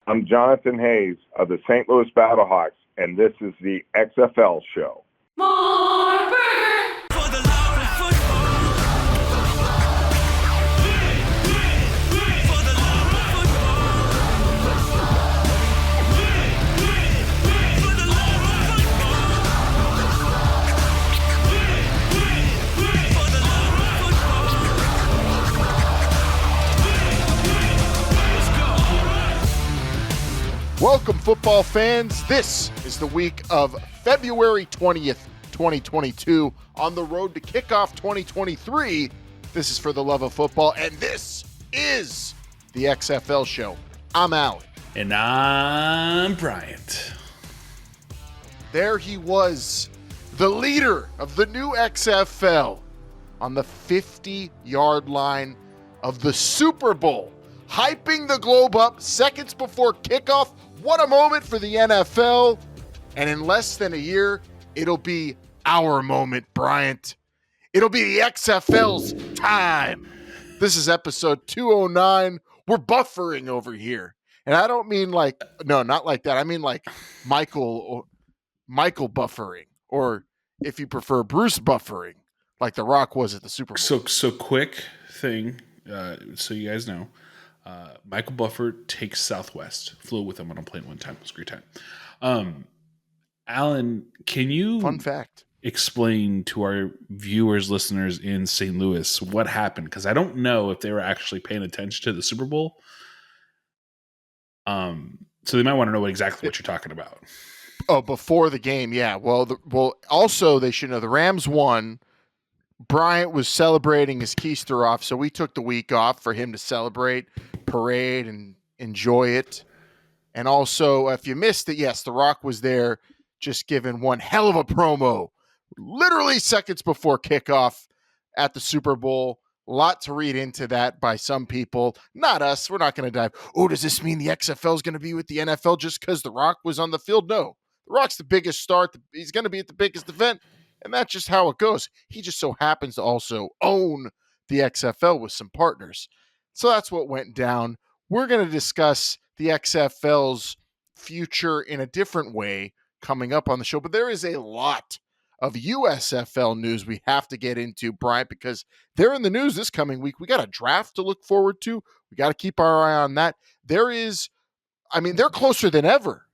I'm Jonathan Hayes of the St. Louis Battlehawks, and this is the XFL Show. More burger for the love of football. For the love of football. For the love of football. For the love of football. Let's go. Welcome, football fans. This is the week of February 20th, 2022, on the road to kickoff 2023. This is For the Love of Football, and this is the XFL Show. I'm Allen. And I'm Bryant. There he was, the leader of the new XFL, on the 50-yard line of the Super Bowl, hyping the globe up seconds before kickoff. What a moment for the NFL. And in less than a year, it'll be our moment, Bryant. It'll be the XFL's time. This is episode 209. We're buffering over here. And I don't mean like, no, not like that. I mean like Michael buffering, or if you prefer, Bruce buffering, like The Rock was at the Super Bowl. So quick thing, so you guys know, Michael Buffer takes Southwest. Flew with him on a plane one time. It was a great time. Alan, can you Fun fact. explain to our viewers, listeners in St. Louis what happened? Because I don't know if they were actually paying attention to the Super Bowl. So they might want to know exactly what you're talking about. Oh, before the game, yeah. Well, also they should know the Rams won. Bryant was celebrating his keister off, so we took the week off for him to celebrate, parade, and enjoy it. And also, if you missed it, yes, The Rock was there, just giving one hell of a promo, literally seconds before kickoff at the Super Bowl. A lot to read into that by some people. Not us. We're not going to dive. Oh, does this mean the XFL is going to be with the NFL just because The Rock was on the field? No. The Rock's the biggest star. He's going to be at the biggest event, and that's just how it goes. He just so happens to also own the XFL with some partners. So that's what went down. We're going to discuss the XFL's future in a different way coming up on the show, but there is a lot of USFL news we have to get into, Bryant, because they're in the news this coming week. We got a draft to look forward to. We got to keep our eye on that. They're closer than ever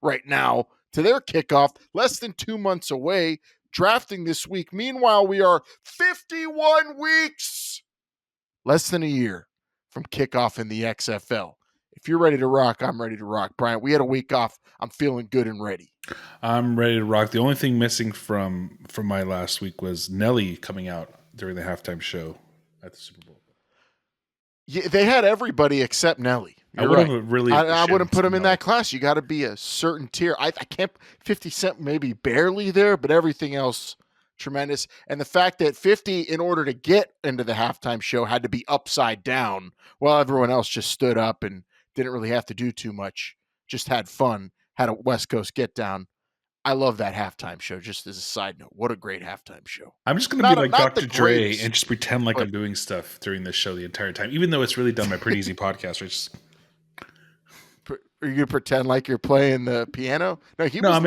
right now to their kickoff, less than 2 months away, drafting this week. Meanwhile, we are 51 weeks, less than a year from kickoff in the XFL. If you're ready to rock, I'm ready to rock. Bryant, we had a week off. I'm feeling good and ready. I'm ready to rock. The only thing missing from my last week was Nelly coming out during the halftime show at the Super Bowl. Yeah, they had everybody except Nelly. I wouldn't put him in that class. You got to be a certain tier. I can't. 50 Cent maybe barely there, but everything else tremendous. And the fact that 50, in order to get into the halftime show, had to be upside down, while everyone else just stood up and didn't really have to do too much. Just had fun. Had a West Coast get down. I love that halftime show. Just as a side note, what a great halftime show. I'm just going to be like Dr. Dre and just pretend like I'm doing stuff during this show the entire time, even though it's really done by Pretty Easy Podcast. Are you going to pretend like you're playing the piano? He was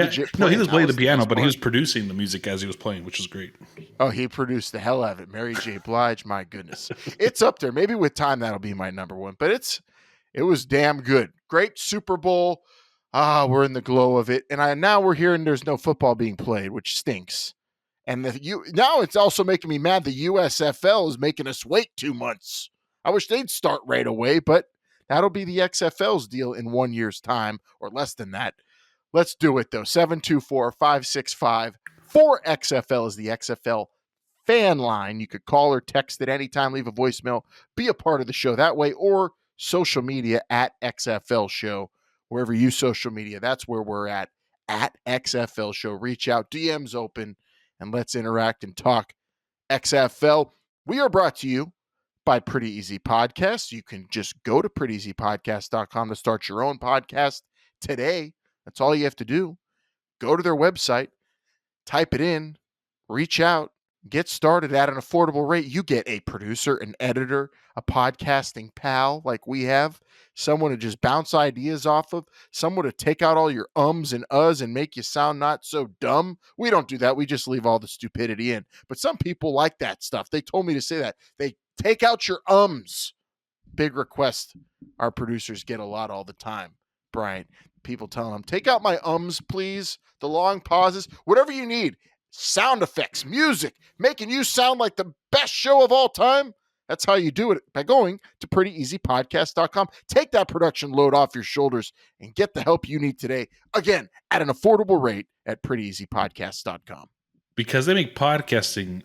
playing the piano, but he was producing the music as he was playing, which was great. Oh, he produced the hell out of it. Mary J. Blige, my goodness. It's up there. Maybe with time that'll be my number one, but it was damn good. Great Super Bowl. We're in the glow of it. And now we're hearing there's no football being played, which stinks. And now it's also making me mad the USFL is making us wait 2 months. I wish they'd start right away, but that'll be the XFL's deal in 1 year's time, or less than that. Let's do it, though. 724-565-4XFL is the XFL Fan Line. You could call or text at any time, leave a voicemail, be a part of the show that way, or social media at XFL Show. Wherever you social media, that's where we're at XFL Show. Reach out, DMs open, and let's interact and talk XFL. We are brought to you by Pretty Easy Podcasts. You can just go to prettyeasypodcast.com to start your own podcast today. That's all you have to do. Go to their website, type it in, reach out, Get started at an affordable rate. You get a producer, an editor, a podcasting pal like we have, someone to just bounce ideas off of, someone to take out all your ums and uhs and make you sound not so dumb. We don't do that. We just leave all the stupidity in. But some people like that stuff. They told me to say that. They take out your ums. Big request our producers get a lot all the time, Brian. People telling them, take out my ums, please. The long pauses, whatever you need. Sound effects, music, making you sound like the best show of all time. That's how you do it, by going to prettyeasypodcast.com. Take that production load off your shoulders and get the help you need today. Again, at an affordable rate at prettyeasypodcast.com. Because they make podcasting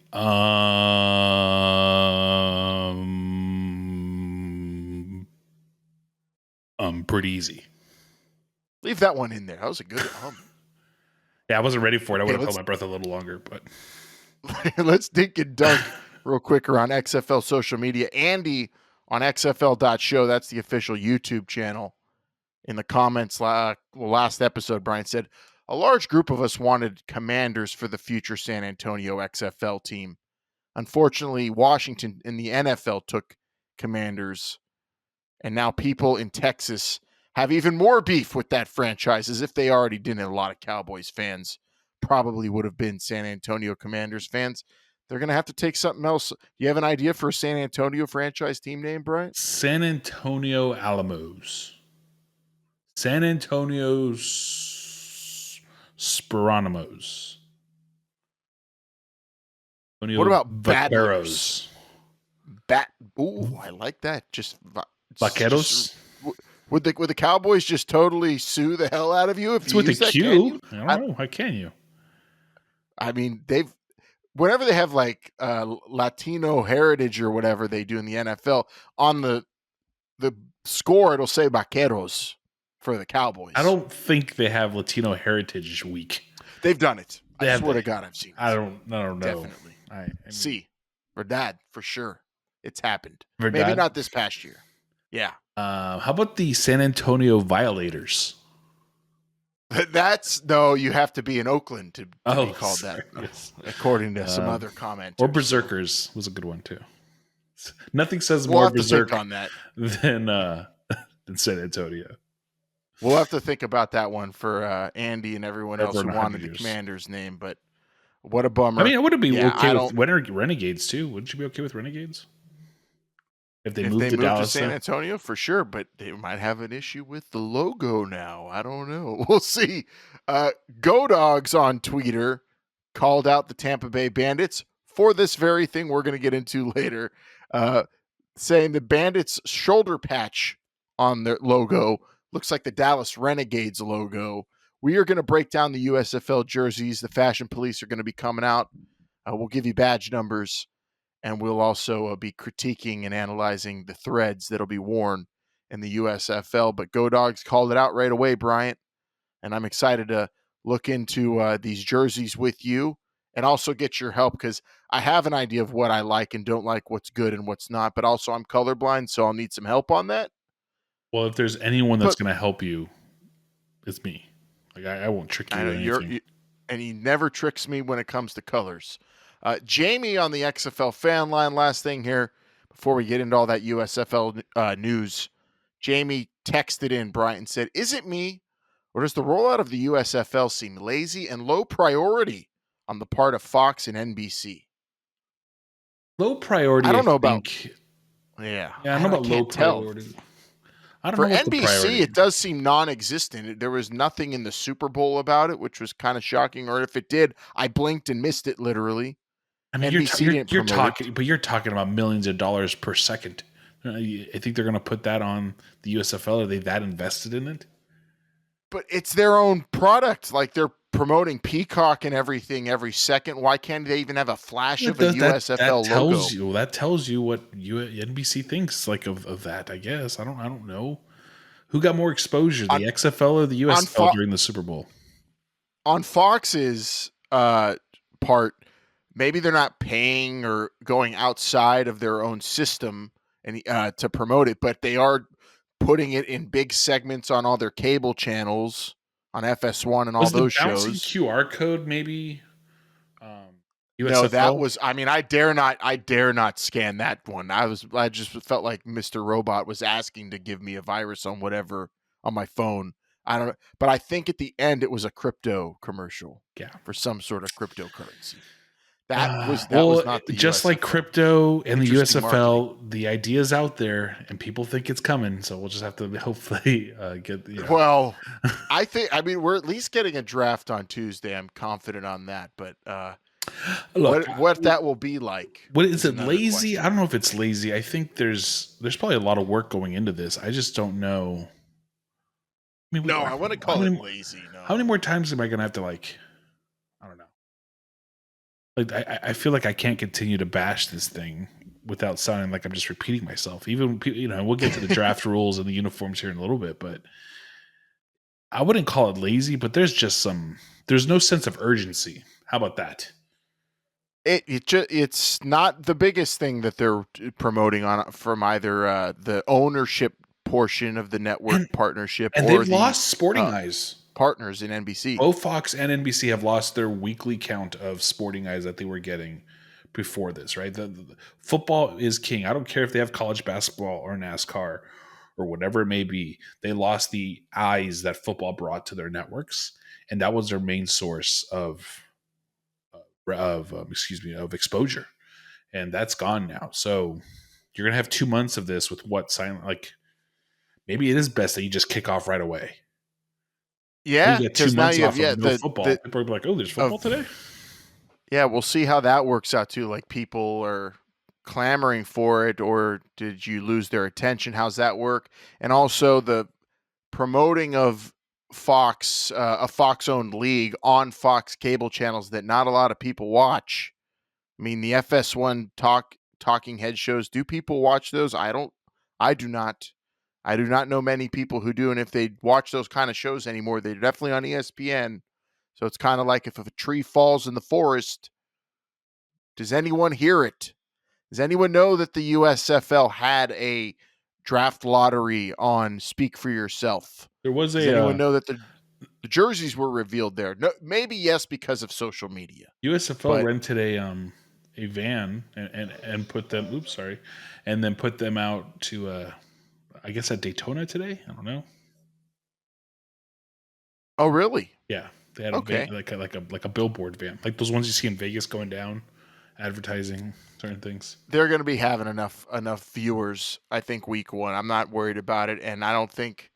pretty easy. Leave that one in there. That was a good Yeah, I wasn't ready for it. I would have Okay, held my breath a little longer, but let's dink and dunk real quick around XFL social media. Andy on XFL.show, that's the official YouTube channel. In the comments, last episode, Brian said, a large group of us wanted commanders for the future San Antonio XFL team. Unfortunately, Washington and the NFL took commanders, and now people in Texas have even more beef with that franchise, as if they already didn't. A lot of Cowboys fans probably would have been San Antonio Commanders fans. They're going to have to take something else. Do you have an idea for a San Antonio franchise team name, Brian? San Antonio Alamos. San Antonio Speranimos. What about Vaqueros? Ooh, I like that. Vaqueros? Would the Cowboys just totally sue the hell out of you if It's you with use the that? Q. I don't know. How can you? I mean, whenever they have like Latino heritage or whatever they do in the NFL, on the score it'll say Vaqueros for the Cowboys. I don't think they have Latino Heritage Week. They've done it. I swear to God, I've seen it. I don't know. Definitely. I mean, See, Verdad, for sure. It's happened. Verdad? Maybe not this past year. Yeah. How about the San Antonio Violators? No, you have to be in Oakland to be called sorry. that, Yes. according to some other comment. Or Berserkers was a good one too. Nothing says We'll more have to berserk think on that. than San Antonio. We'll have to think about that one for Andy and everyone else who 100 wanted the years. commander's name, but what a bummer. I mean, I wouldn't be okay with don't- Renegades too. Wouldn't you be okay with Renegades? If they if moved they to moved Dallas, to San Antonio, for sure, but they might have an issue with the logo now. I don't know. We'll see. Go Dogs on Twitter called out the Tampa Bay Bandits for this very thing we're going to get into later, saying the Bandits' shoulder patch on their logo looks like the Dallas Renegades logo. We are going to break down the USFL jerseys. The Fashion Police are going to be coming out. We'll give you badge numbers. And we'll also be critiquing and analyzing the threads that'll be worn in the USFL. But Go Dogs called it out right away, Bryant. And I'm excited to look into these jerseys with you and also get your help, because I have an idea of what I like and don't like, what's good and what's not. But also I'm colorblind, so I'll need some help on that. well, if there's anyone that's going to help you, it's me. Like I won't trick you. I know and he never tricks me when it comes to colors. Jamie on the XFL Fan Line, last thing here before we get into all that USFL news. Jamie texted in, Brian, and said, is it me, or does the rollout of the USFL seem lazy and low priority on the part of Fox and NBC? Low priority. I don't know about. Yeah, I don't know about low priority. I don't For know what the NBC, priority it does seem non-existent. There was nothing in the Super Bowl about it, which was kind of shocking. Or if it did, I blinked and missed it literally. I mean, you're talking, but you're talking about millions of dollars per second. I think they're going to put that on the USFL. Are they that invested in it? But it's their own product. Like, they're promoting Peacock and everything every second. Why can't they even have a flash of a USFL logo? That tells you what NBC thinks like of that. I guess I don't know who got more exposure, the XFL or the USFL during the Super Bowl. On Fox's part, maybe they're not paying or going outside of their own system and to promote it, but they are putting it in big segments on all their cable channels, on FS1 and all those shows. QR code maybe No, that was. I mean, I dare not scan that one. I just felt like Mr. Robot was asking to give me a virus on whatever on my phone. I don't know, but I think at the end it was a crypto commercial. Yeah, for some sort of cryptocurrency. That was not the just USFL. like crypto and the USFL. Marketing. The idea is out there, and people think it's coming. So we'll just have to hopefully get. Well, I mean, we're at least getting a draft on Tuesday. I'm confident on that, but look, what that will be like? What is it? Lazy? Question. I don't know if it's lazy. I think there's probably a lot of work going into this. I just don't know. I mean, I want to call it lazy. No. How many more times am I going to have to I don't know. Like I feel like I can't continue to bash this thing without sounding like I'm just repeating myself. Even we'll get to the draft rules and the uniforms here in a little bit, but I wouldn't call it lazy. But there's no sense of urgency. How about that? It's not the biggest thing that they're promoting on from either the ownership portion of the network partnership, and they've lost Sporting Eyes partners in NBC. Both Fox and NBC have lost their weekly count of Sporting Eyes that they were getting before this. Right, the football is king. I don't care if they have college basketball or NASCAR or whatever it may be. They lost the eyes that football brought to their networks, and that was their main source of exposure, and that's gone now. So you're gonna have 2 months of this with maybe it is best that you just kick off right away. Yeah, because now you have no football. People are like, "Oh, there's football today." Yeah, we'll see how that works out too. Like people are clamoring for it, or did you lose their attention? How's that work? And also the promoting of Fox, a Fox-owned league on Fox cable channels that not a lot of people watch. I mean, the FS1 talking head shows. Do people watch those? I do not. I do not know many people who do, and if they watch those kind of shows anymore, they're definitely on ESPN. So it's kind of like if a tree falls in the forest, does anyone hear it? Does anyone know that the USFL had a draft lottery on Speak for Yourself? Does anyone know that the jerseys were revealed there? No, maybe yes, because of social media. USFL rented a van and put them. Oops, sorry, and then put them out to. I guess at Daytona today. I don't know. Oh, really? Yeah, they had a van, like a billboard van, like those ones you see in Vegas going down, advertising certain things. They're going to be having enough viewers. I think week one. I'm not worried about it, and I think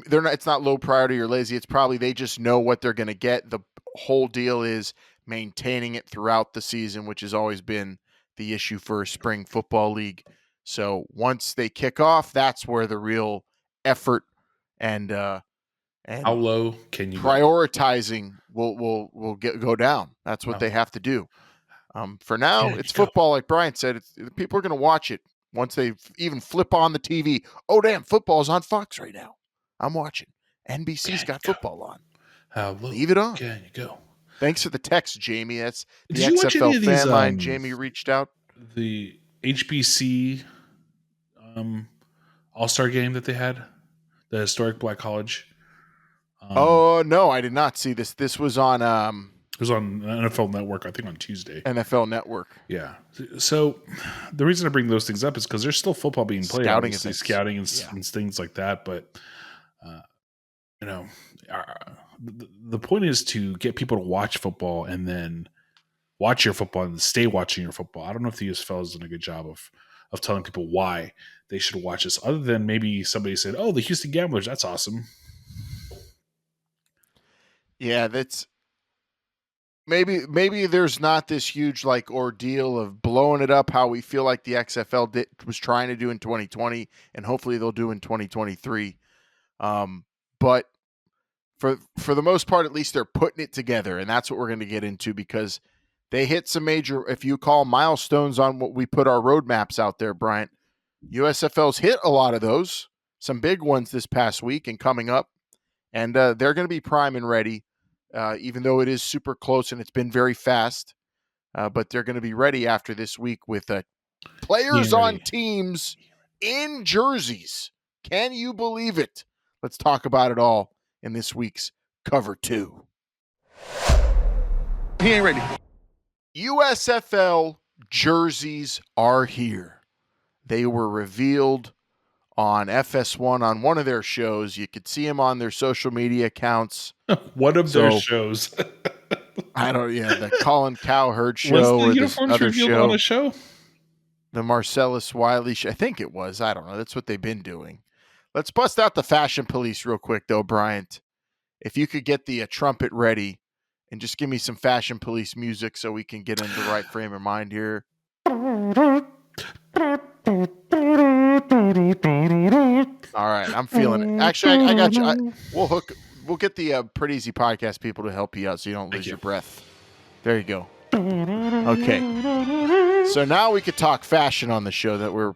they're not. It's not low priority or lazy. It's probably they just know what they're going to get. The whole deal is maintaining it throughout the season, which has always been the issue for a spring football league. So once they kick off, that's where the real effort and how low can you prioritizing will go down. That's what they have to do. For now, it's football, like Brian said. People are going to watch it once they even flip on the TV. Oh, damn, football's on Fox right now. I'm watching. NBC's got football on. How low leave it on. Can you go? Thanks for the text, Jamie. That's the XFL Fan Line. Jamie reached out. The HBC All-Star game that they had, the historic Black College. No, I did not see this. This was on it was on NFL Network, I think on Tuesday. NFL Network. Yeah. So the reason I bring those things up is because there's still football being played, scouting and things like that. But the point is to get people to watch football and then watch your football and stay watching your football. I don't know if the USFL has done a good job of telling people why they should watch this, other than maybe somebody said, "Oh, the Houston Gamblers, that's awesome." Yeah, that's maybe there's not this huge ordeal of blowing it up how we feel like the XFL was trying to do in 2020, and hopefully they'll do in 2023. But for the most part, at least they're putting it together, and that's what we're going to get into because they hit some major, if you call milestones on what we put our roadmaps out there, Bryant. USFL's hit a lot of those, some big ones this past week and coming up, and they're going to be prime and ready, even though it is super close and it's been very fast. But they're going to be ready after this week with players on teams in jerseys. Can you believe it? Let's talk about it all in this week's Cover 2. He ain't ready. USFL jerseys are here. They were revealed on FS1 on one of their shows. You could see them on their social media accounts. One of their shows. The Colin Cowherd Was show the or this uniforms other revealed show. on a show? The Marcellus Wiley show. I think it was. I don't know. That's what they've been doing. Let's bust out the fashion police real quick, though, Bryant. If you could get the trumpet ready and just give me some fashion police music so we can get in the right frame of mind here. All right, I'm feeling it. Actually, I got you. We'll get the Pretty Easy Podcast people to help you out so you don't lose your breath. There you go. Okay. So now we could talk fashion on the show that we're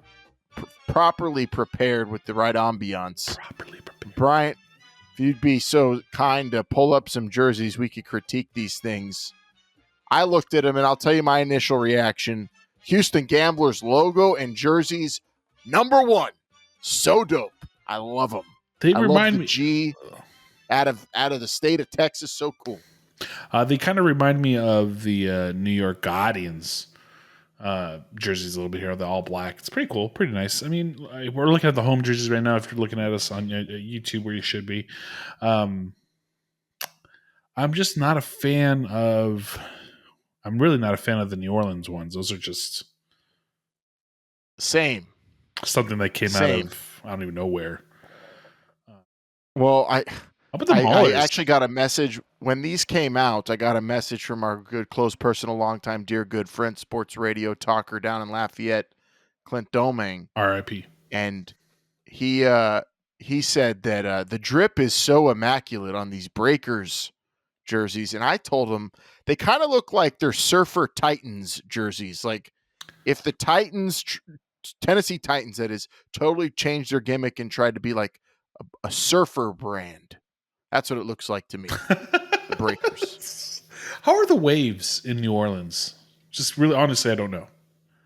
properly prepared with the right ambiance. Bryant, if you'd be so kind to pull up some jerseys, we could critique these things. I looked at them, and I'll tell you my initial reaction. Houston Gamblers logo and jerseys, number one. So dope. I love them. They I remind love the me G out of the state of Texas. So cool. They kind of remind me of the New York Guardians jerseys a little bit here, the all black. It's pretty cool, pretty nice. I mean, we're looking at the home jerseys right now. If you're looking at us on YouTube, where you should be, I'm just not a fan of. I'm really not a fan of the New Orleans ones. Those are just same something that came out of I don't even know where. Well, How about the I actually got a message when these came out. I got a message from our good, close, personal, longtime, dear, good friend, sports radio talker down in Lafayette, Clint Domingue. R.I.P. And he said that the drip is so immaculate on these Breakers jerseys, and I told him they kind of look like they're Surfer Titans jerseys. Like if the Titans, Tennessee Titans, that is, totally changed their gimmick and tried to be like a surfer brand. That's what it looks like to me. The Breakers. How are the Waves in New Orleans? Just really, honestly, I don't know.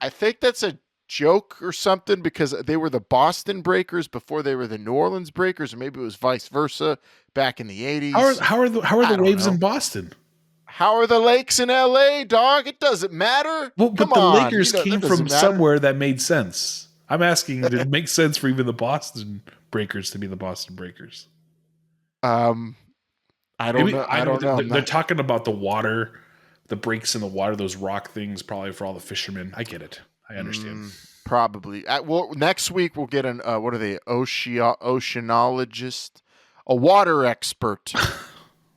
I think that's a joke or something because they were the Boston Breakers before they were the New Orleans Breakers, or maybe it was vice versa back in the 80s. How are the Waves in Boston? How are the Lakes in LA, dog? It doesn't matter. Well, but the Lakers came from somewhere that made sense. I'm asking, did it make sense for even the Boston Breakers to be the Boston Breakers? I don't know. I don't know. They're talking about the water, the breaks in the water, those rock things, probably for all the fishermen. I get it. I understand. Probably. Well, next week we'll get an what are they? Oceanologist, a water expert,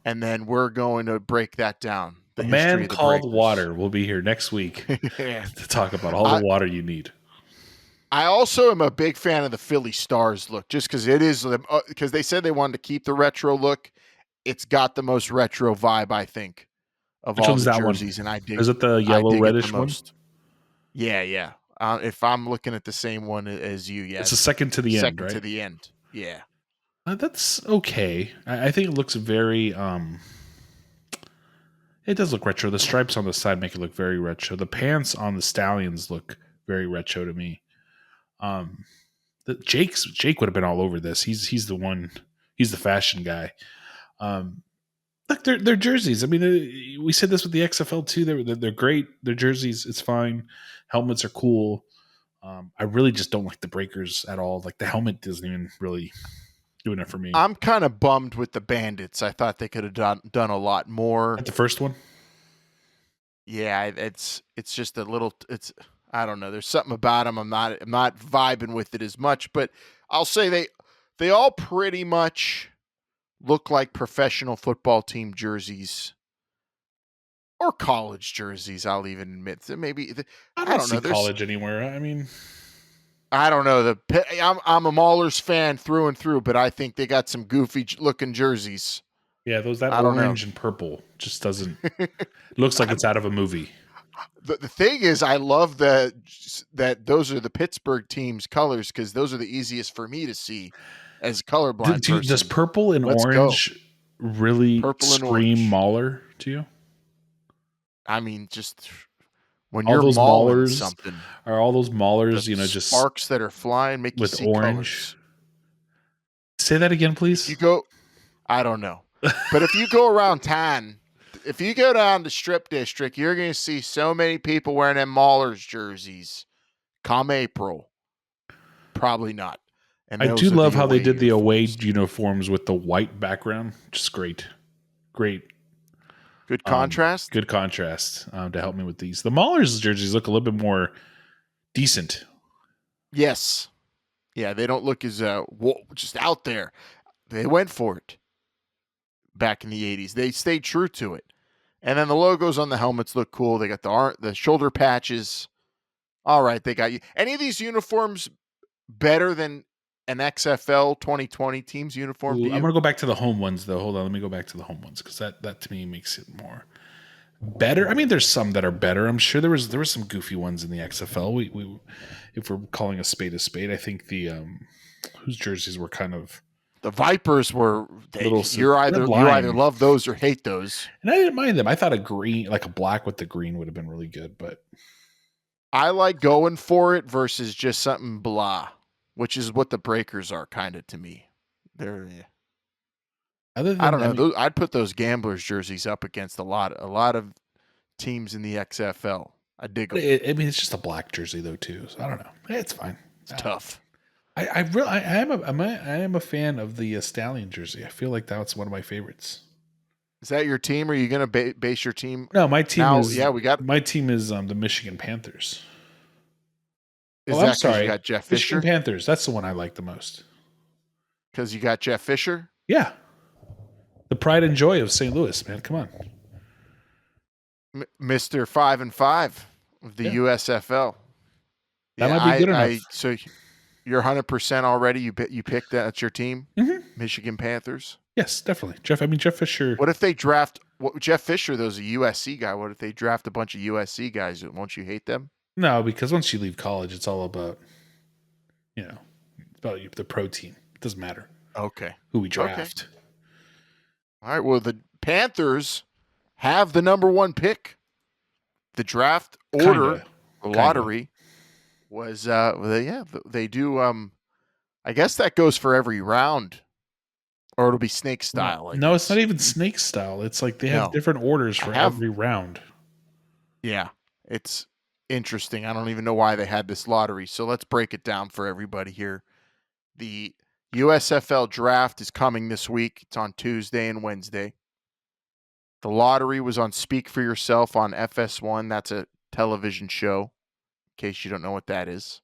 and then we're going to break that down. A man called Water will be here next week to talk about all the water you need. I also am a big fan of the Philly Stars look, just because it is because they said they wanted to keep the retro look. It's got the most retro vibe, I think, of all the jerseys, and I dig. Is it the yellow reddish one? Yeah. If I'm looking at the same one as you, yes. It's a second to the end, right? Second to the end, yeah. That's okay. I think it looks very. It does look retro. The stripes on the side make it look very retro. The pants on the Stallions look very retro to me. Jake would have been all over this. He's the one. He's the fashion guy. Look, they're jerseys. I mean, we said this with the XFL too. They're great. Their jerseys, it's fine. Helmets are cool. I really just don't like the Breakers at all. Like the helmet doesn't even really doing it for me. I'm kind of bummed with the Bandits. I thought they could have done a lot more. At the first one? Yeah, it's just a little. I don't know. There's something about them. I'm not vibing with it as much. But I'll say they all pretty much look like professional football team jerseys or college jerseys. I'll even admit that maybe I don't know college anywhere. I mean, I don't know. I'm a Maulers fan through and through, but I think they got some goofy looking jerseys. Yeah, that orange and purple just doesn't looks like it's out of a movie. The thing is, I love that those are the Pittsburgh team's colors because those are the easiest for me to see as a colorblind person. Does purple and orange really scream Mauler to you? I mean, just when all you're mauling something, are all those Maulers, just sparks that are flying make with you see orange. Colors. Say that again, please. I don't know, but if you go around town if you go down to Strip District, you're going to see so many people wearing them Maulers jerseys come April. Probably not. And I do those are love the how they away did the away uniforms. uniforms with the white background. Just great. Good contrast. Good contrast to help me with these. The Maulers jerseys look a little bit more decent. Yes. Yeah, they don't look as just out there. They went for it back in the 80s. They stayed true to it. And then the logos on the helmets look cool. They got the shoulder patches. All right, they got you. Any of these uniforms better than an XFL 2020 team's uniform? Ooh, To I'm you? going to go back to the home ones, though. Hold on. Let me go back to the home ones because that to me makes it more better. I mean, there's some that are better. I'm sure there was some goofy ones in the XFL. We if we're calling a spade, I think the whose jerseys were kind of The Vipers were you either love those or hate those. And I didn't mind them. I thought a green, like a black with the green, would have been really good. But I like going for it versus just something blah, which is what the Breakers are kind of to me. They're other than I don't know. I'd put those Gamblers jerseys up against a lot of teams in the XFL. I dig them. I mean, it's just a black jersey though too. So I don't know. It's fine. It's tough. I am a fan of the Stallion jersey. I feel like that's one of my favorites. Is that your team? Or are you going to base your team? No, my team now, is. Yeah, my team is the Michigan Panthers. I'm sorry. You got Jeff Fisher. Michigan Panthers. That's the one I like the most. Because you got Jeff Fisher. Yeah, the pride and joy of St. Louis, man. Come on, Mr. 5-5 of the USFL. That might be good enough. So you're 100% already. You picked that. That's your team, Mm-hmm. Michigan Panthers. Yes, definitely. Jeff Fisher. What if they draft Jeff Fisher? Tho's a USC guy. What if they draft a bunch of USC guys? Won't you hate them? No, because once you leave college, it's all about, it's about the pro team. It doesn't matter. Okay. Who we draft. Okay. All right. Well, the Panthers have the number 1 pick. The draft order, the lottery was they do. I guess that goes for every round, or it'll be snake style. No, it's not even snake style. It's like they have different orders for every round. Yeah, it's interesting. I don't even know why they had this lottery. So let's break it down for everybody here. The USFL draft is coming this week. It's on Tuesday and Wednesday. The lottery was on Speak for Yourself on FS1. That's a television show, in case you don't know what that is.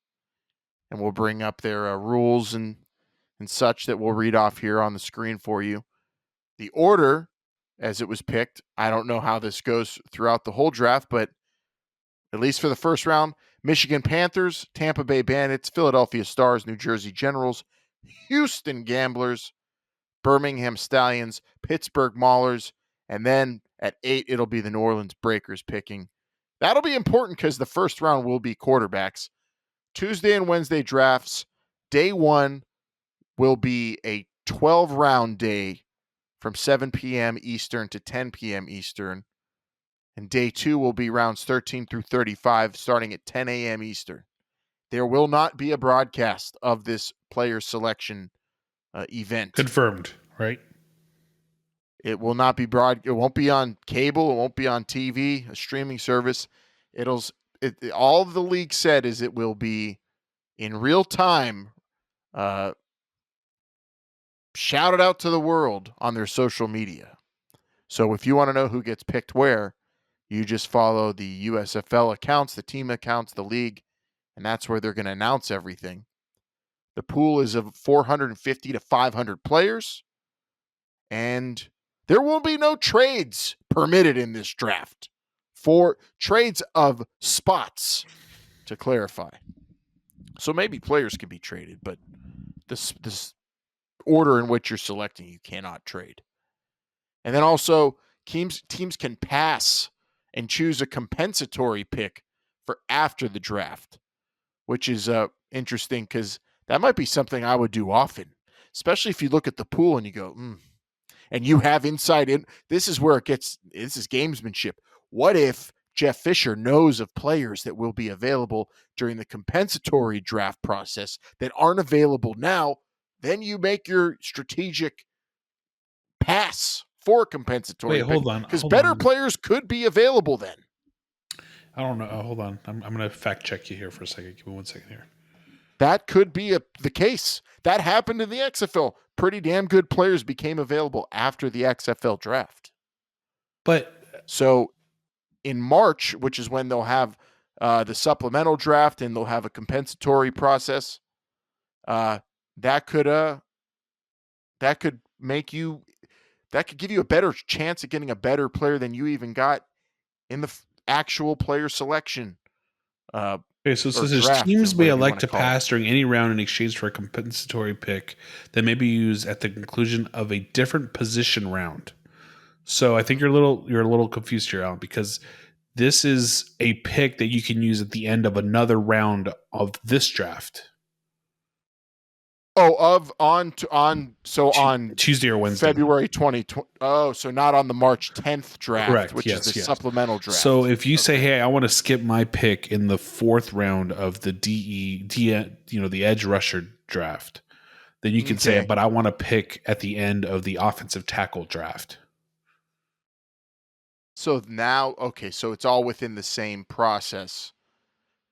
And we'll bring up their rules and such that we'll read off here on the screen for you. The order, as it was picked, I don't know how this goes throughout the whole draft, but at least for the first round, Michigan Panthers, Tampa Bay Bandits, Philadelphia Stars, New Jersey Generals, Houston Gamblers, Birmingham Stallions, Pittsburgh Maulers, and then at 8, it'll be the New Orleans Breakers picking. That'll be important because the first round will be quarterbacks. Tuesday and Wednesday drafts. Day 1 will be a 12-round day from 7 p.m. Eastern to 10 p.m. Eastern. And day 2 will be rounds 13 through 35, starting at 10 a.m. Eastern. There will not be a broadcast of this player selection event. Confirmed, right? It will not be it won't be on cable. It won't be on TV, a streaming service. All the league said is it will be in real time, shouted out to the world on their social media. So if you want to know who gets picked where, you just follow the USFL accounts, the team accounts, the league, and that's where they're going to announce everything. The pool is of 450 to 500 players, and there will be no trades permitted in this draft. For trades of spots, to clarify. So maybe players can be traded, but this order in which you're selecting, you cannot trade. And then also, teams can pass and choose a compensatory pick for after the draft, which is interesting because that might be something I would do often, especially if you look at the pool and you go, and you have insight in. This is where this is gamesmanship. What if Jeff Fisher knows of players that will be available during the compensatory draft process that aren't available now? Then you make your strategic pass for a compensatory Wait, hold on. because Hold better on. players could be available then. I don't know. Hold on. I'm going to fact check you here for a second. Give me 1 second here. That could be the case. That happened in the XFL. Pretty damn good players became available after the XFL draft. But So in March, which is when they'll have the supplemental draft and they'll have a compensatory process, that could give you a better chance at getting a better player than you even got in the actual player selection. okay, so it says draft, teams or may whatever you elect wanna to call it. pass during any round in exchange for a compensatory pick that may be used at the conclusion of a different position round. So I think you're a little confused here, Alan, because this is a pick that you can use at the end of another round of this draft. On Tuesday or Wednesday. February 2020. Oh, so not on the March 10th draft, Correct. which Yes, is the yes. supplemental draft. So if you say, "Hey, I want to skip my pick in the 4th round of the the edge rusher draft," then you can say, Okay. "But I want to pick at the end of the offensive tackle draft." So now, okay, so it's all within the same process.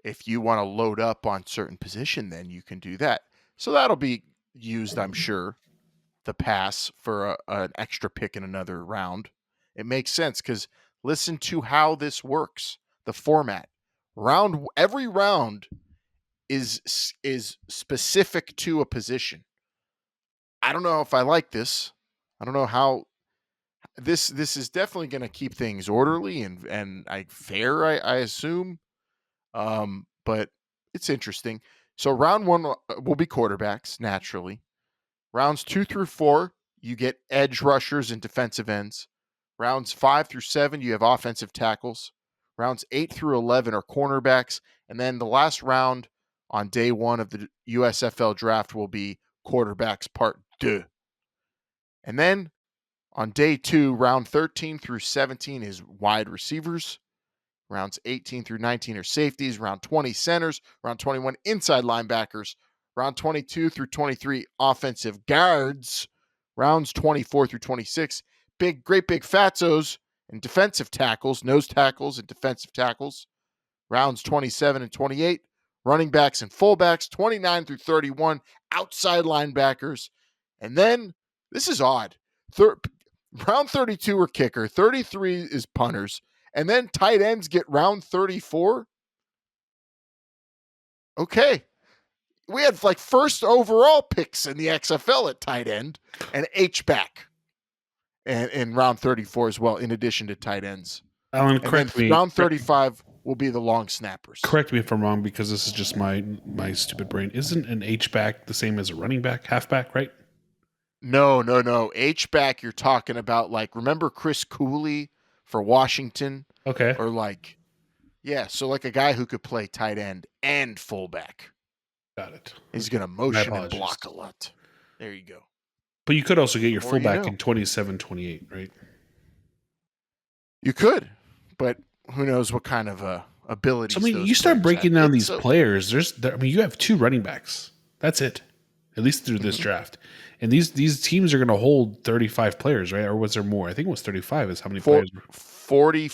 If you want to load up on certain position, then you can do that. So that'll be used, I'm sure, the pass for an extra pick in another round. It makes sense because listen to how this works. The format. Every round is specific to a position. I don't know if I like this. I don't know how this is definitely going to keep things orderly and fair, I assume. But it's interesting. So round 1 will be quarterbacks naturally. Rounds 2 through 4, you get edge rushers and defensive ends. Rounds 5 through 7, you have offensive tackles. Rounds 8 through 11 are cornerbacks, and then the last round on day 1 of the USFL draft will be quarterbacks part 2. And then on day 2, round 13 through 17 is wide receivers. Rounds 18 through 19 are safeties. Round 20, centers. Round 21, inside linebackers. Round 22 through 23, offensive guards. Rounds 24 through 26, great big fatzos and defensive tackles, nose tackles and defensive tackles. Rounds 27 and 28, running backs and fullbacks. 29 through 31, outside linebackers. And then, this is odd. Round 32 are kicker. 33 is punters. And then tight ends get round 34. Okay. We had like first overall picks in the XFL at tight end and H-back and in round 34 as well, in addition to tight ends. Alan, And correct then me. round 35 will be the long snappers. Correct me if I'm wrong, because this is just my stupid brain. Isn't an H-back the same as a running back, halfback, right? No. H-back, you're talking about like, remember Chris Cooley for Washington? Okay. Or like, yeah, so like a guy who could play tight end and fullback. Got it. He's going to motion and block a lot. There you go. But you could also get your Or, fullback in 27, 28, right? You could, but who knows what kind of abilities. So, I mean, those you start players breaking have. down these players. You have 2 running backs. That's it, at least through this draft. And these teams are going to hold 35 players, right? Or was there more? I think it was 35. Is how many players? 40.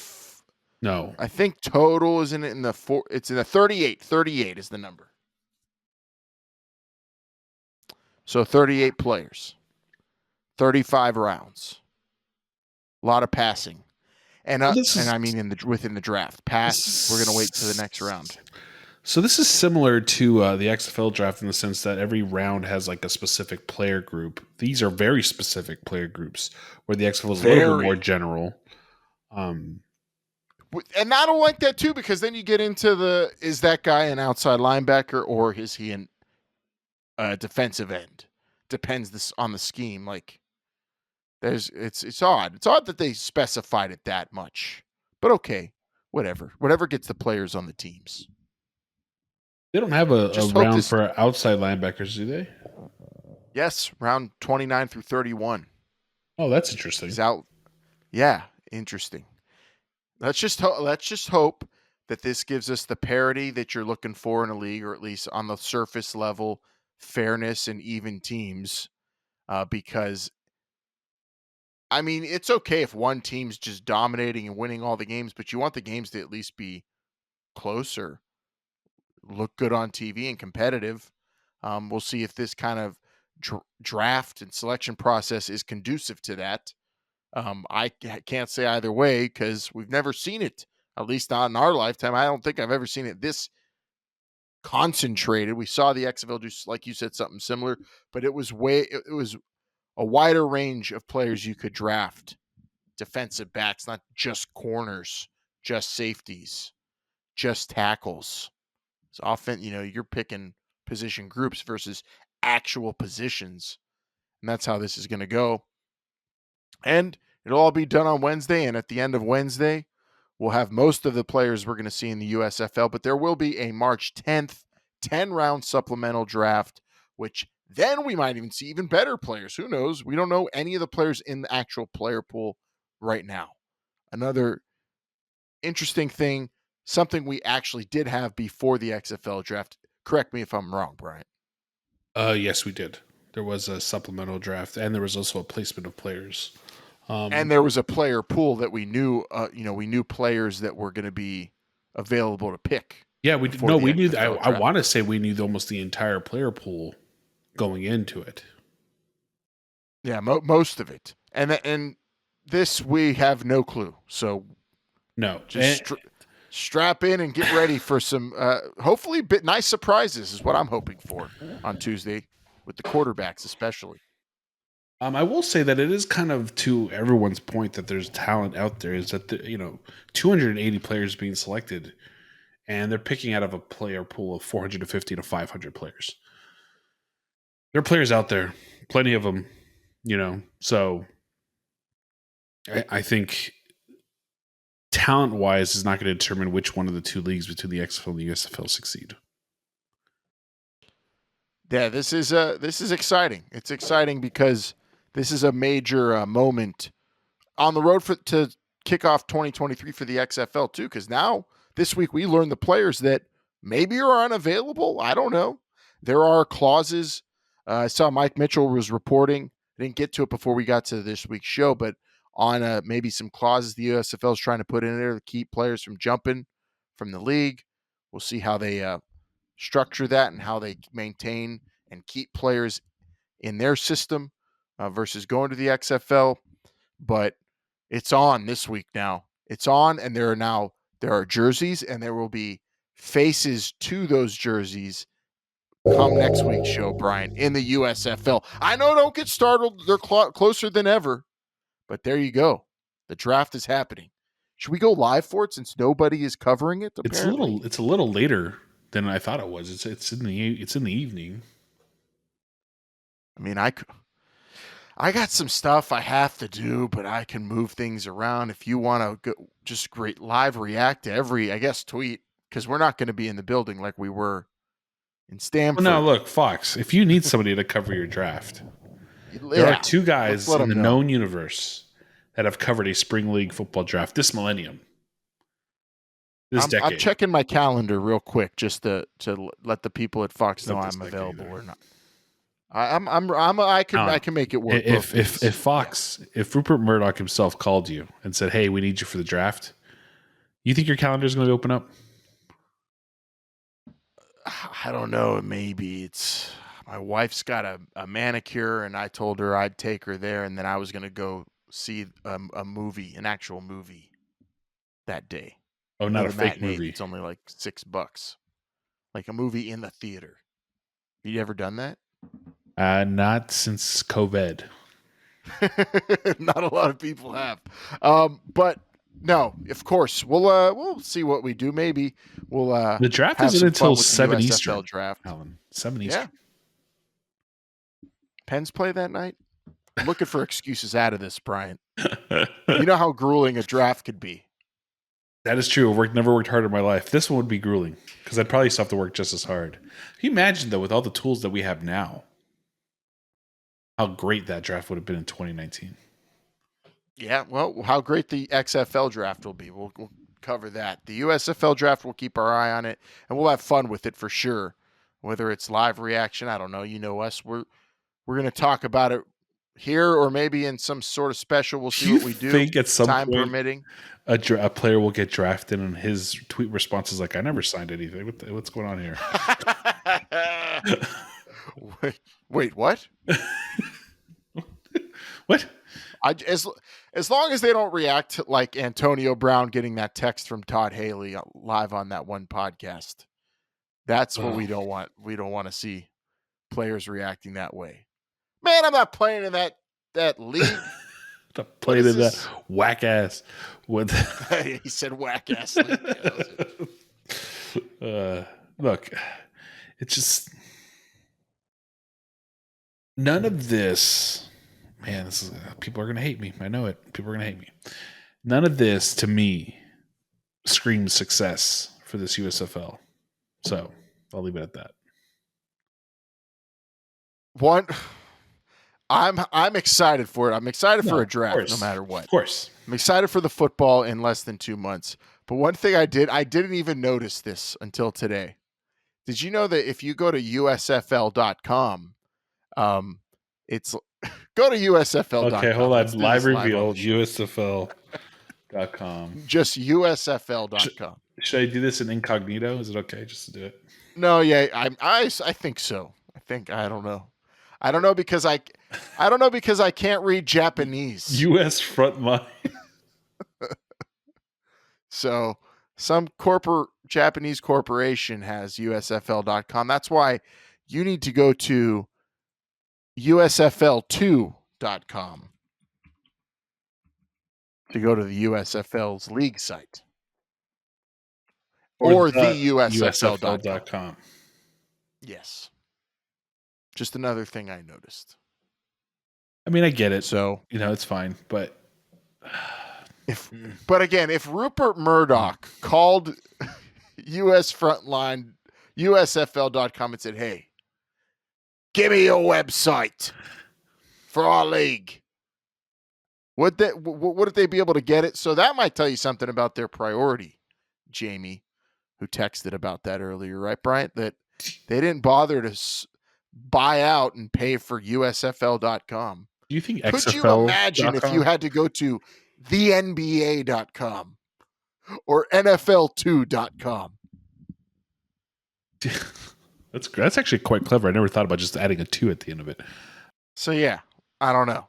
No, I think total is in the 4. It's in the 38. 38 is the number. So 38 players, 35 rounds, a lot of passing, and I mean within the draft. Pass. We're gonna wait to the next round. So this is similar to the XFL draft in the sense that every round has like a specific player group. These are very specific player groups, where the XFL is a little bit more general. And I don't like that too, because then you get into is that guy an outside linebacker or is he an defensive end? Depends on the scheme. Like it's odd. It's odd that they specified it that much. But okay, whatever gets the players on the teams. They don't have a round for outside linebackers, do they? Yes, round 29 through 31. Oh, that's interesting. Is out. Yeah, interesting. Let's just hope that this gives us the parity that you're looking for in a league, or at least on the surface level, fairness and even teams. Because I mean, it's okay if one team's just dominating and winning all the games, but you want the games to at least be closer, look good on TV and competitive. We'll see if this kind of draft and selection process is conducive to that. I can't say either way because we've never seen it, at least not in our lifetime. I don't think I've ever seen it this concentrated. We saw the XFL do, like you said, something similar, but it was it was a wider range of players you could draft. Defensive backs, not just corners, just safeties, just tackles. So often, you're picking position groups versus actual positions. And that's how this is going to go. And it'll all be done on Wednesday. And at the end of Wednesday, we'll have most of the players we're going to see in the USFL. But there will be a March 10th 10-round supplemental draft, which then we might even see even better players. Who knows? We don't know any of the players in the actual player pool right now. Another interesting thing, something we actually did have before the XFL draft. Correct me if I'm wrong, Brian. Yes, we did. There was a supplemental draft, and there was also a placement of players. And there was a player pool that we knew. We knew players that were going to be available to pick. Yeah, we knew. I want to say we knew almost the entire player pool going into it. Yeah, most of it, and this we have no clue. So no, just strap in and get ready for some hopefully nice surprises is what I'm hoping for on Tuesday with the quarterbacks especially. I will say that it is kind of to everyone's point that there's talent out there. Is that 280 players being selected, and they're picking out of a player pool of 450 to 500 players. There are players out there, plenty of them. So I think talent-wise is not going to determine which one of the two leagues between the XFL and the USFL succeed. Yeah, this is exciting. It's exciting because this is a major moment on the road to kick off 2023 for the XFL too. Because now this week we learned the players that maybe are unavailable. I don't know. There are clauses. I saw Mike Mitchell was reporting. I didn't get to it before we got to this week's show, but on maybe some clauses the USFL is trying to put in there to keep players from jumping from the league. We'll see how they structure that and how they maintain and keep players in their system versus going to the XFL. But it's on this week now. It's on, and there are jerseys, and there will be faces to those jerseys come next week's show, Brian, in the USFL. I know, don't get startled. They're closer than ever, but there you go. The draft is happening. Should we go live for it since nobody is covering it? Apparently? It's a little later than I thought it was. It's in the evening. I mean, I got some stuff I have to do, but I can move things around. If you want to go, just live react to every, I guess, tweet, because we're not going to be in the building like we were in Stamford. Well, now, look, Fox, if you need somebody to cover your draft, there are two guys in the known universe that have covered a spring league football draft this millennium. Decade. I'm checking my calendar real quick just to let the people at Fox know I'm available or not. I can make it work. If Rupert Murdoch himself called you and said, "Hey, we need you for the draft," you think your calendar is going to open up? I don't know. Maybe it's my wife's got a manicure, and I told her I'd take her there, and then I was going to go see a movie, an actual movie that day. Oh, not a fake movie. It's only like $6, like a movie in the theater. You ever done that? Not since COVID. Not a lot of people have. But no, of course we'll see what we do. Maybe we'll the draft isn't until 7 Eastern. Draft. Alan, 7 Eastern. Yeah. Pens play that night. I'm looking for excuses out of this, Brian. You know how grueling a draft could be. That is true. I've never worked harder in my life. This one would be grueling because I'd probably still have to work just as hard. Can you imagine, though, with all the tools that we have now, how great that draft would have been in 2019? Yeah, well, how great the XFL draft will be. We'll cover that. The USFL draft, we'll keep our eye on it, and we'll have fun with it for sure. Whether it's live reaction, I don't know. You know us. We're going to talk about it here or maybe in some sort of special. We'll see what we do. Think at some time point permitting. a player will get drafted and his tweet response is like, "I never signed anything. What's going on here?" Wait, what? What? As long as they don't react like Antonio Brown getting that text from Todd Haley live on that one podcast. That's what we don't want. We don't want to see players reacting that way. Man, I'm not playing in that league. Not playing in that whack ass. What? He said whack ass league. Look, it's just none of this. Man, this is, people are gonna hate me. I know it. People are gonna hate me. None of this to me screams success for this USFL. So I'll leave it at that. I'm excited for it. I'm excited for a draft, no matter what. Of course. I'm excited for the football in less than 2 months. But one thing I didn't even notice this until today. Did you know that if you go to USFL.com, it's go to USFL.com. Okay, hold on. Live reveal, USFL.com. Just USFL.com. Should I do this in incognito? Is it okay just to do it? No, yeah, I think so. I don't know. I don't know because I can't read Japanese. US Frontline. So some Japanese corporation has USFL.com. That's why you need to go to USFL2.com to go to the USFL's league site. Or the USFL.com. Yes. Just another thing I noticed. I mean, I get it. So, it's fine. But if Rupert Murdoch called US Frontline, USFL.com and said, "Hey, give me your website for our league," would they be able to get it? So that might tell you something about their priority, Jamie, who texted about that earlier, right, Bryant? That they didn't bother to buy out and pay for USFL.com. Do you think Could you imagine if you had to go to thenba.com or NFL2.com? That's actually quite clever. I never thought about just adding a 2 at the end of it. So yeah, I don't know,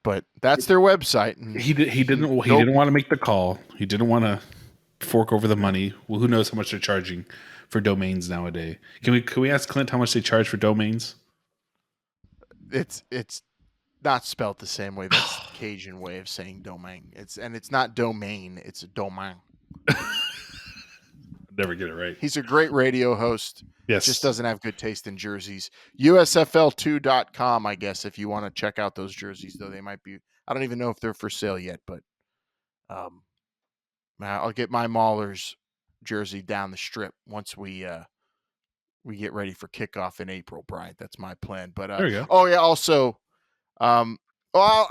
but that's their website. And he didn't want to make the call. He didn't want to fork over the money. Well, who knows how much they're charging for domains nowadays? Can we ask Clint how much they charge for domains? It's not spelled the same way. That's the Cajun way of saying domain. It's not domain. It's a domain. Never get it right. He's a great radio host. Yes. Just doesn't have good taste in jerseys. USFL2.com, I guess, if you want to check out those jerseys, though they might be. I don't even know if they're for sale yet, but I'll get my Maulers jersey down the strip once we get ready for kickoff in April, Brian. That's my plan. But there you go. Oh yeah, also, I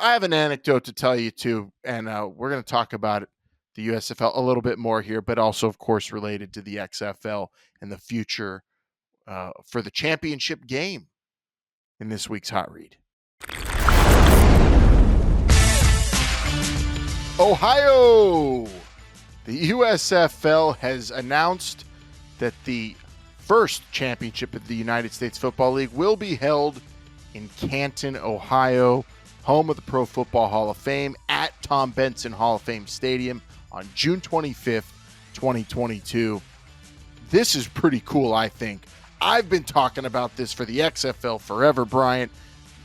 have an anecdote to tell you too, and we're going to talk about it, the USFL a little bit more here, but also, of course, related to the XFL and the future for the championship game in this week's Hot Read. Ohio! The USFL has announced that the first championship of the United States Football League will be held in Canton, Ohio, home of the Pro Football Hall of Fame, at Tom Benson Hall of Fame Stadium on June 25th, 2022. This is pretty cool, I think. I've been talking about this for the XFL forever, Bryant.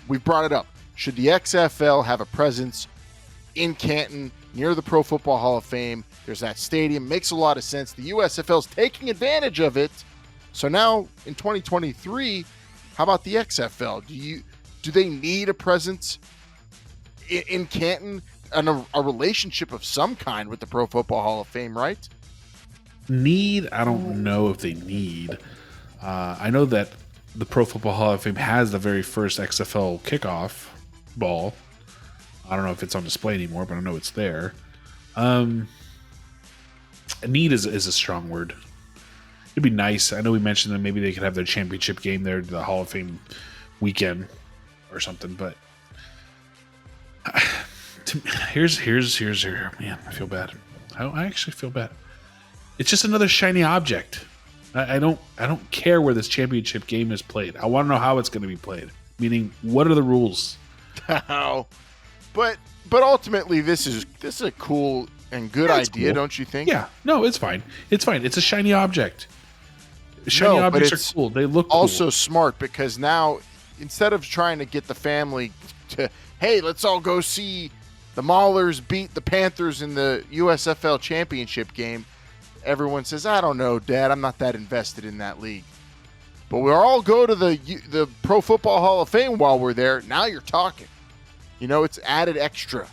We've brought it up. Should the XFL have a presence in Canton near the Pro Football Hall of Fame? There's that stadium. Makes a lot of sense. The USFL is taking advantage of it. So now in 2023, how about the XFL? Do they need a presence in Canton and a relationship of some kind with the Pro Football Hall of Fame, right? Need? I don't know if they need. I know that the Pro Football Hall of Fame has the very first XFL kickoff ball. I don't know if it's on display anymore, but I know it's there. Need is a strong word. It'd be nice. I know we mentioned that maybe they could have their championship game there, the Hall of Fame weekend or something, but Here's man. I feel bad. I actually feel bad. It's just another shiny object. I don't care where this championship game is played. I want to know how it's going to be played. Meaning, what are the rules? How? But ultimately, this is a cool and good idea, cool. don't you think? Yeah. No, it's fine. It's fine. It's a shiny object. Shiny objects are cool. They look cool. Also smart because now instead of trying to get the family to, hey, let's all go see the Maulers beat the Panthers in the USFL championship game, everyone says, I don't know, Dad, I'm not that invested in that league. But we'll all go to the Pro Football Hall of Fame while we're there. Now you're talking. It's added extra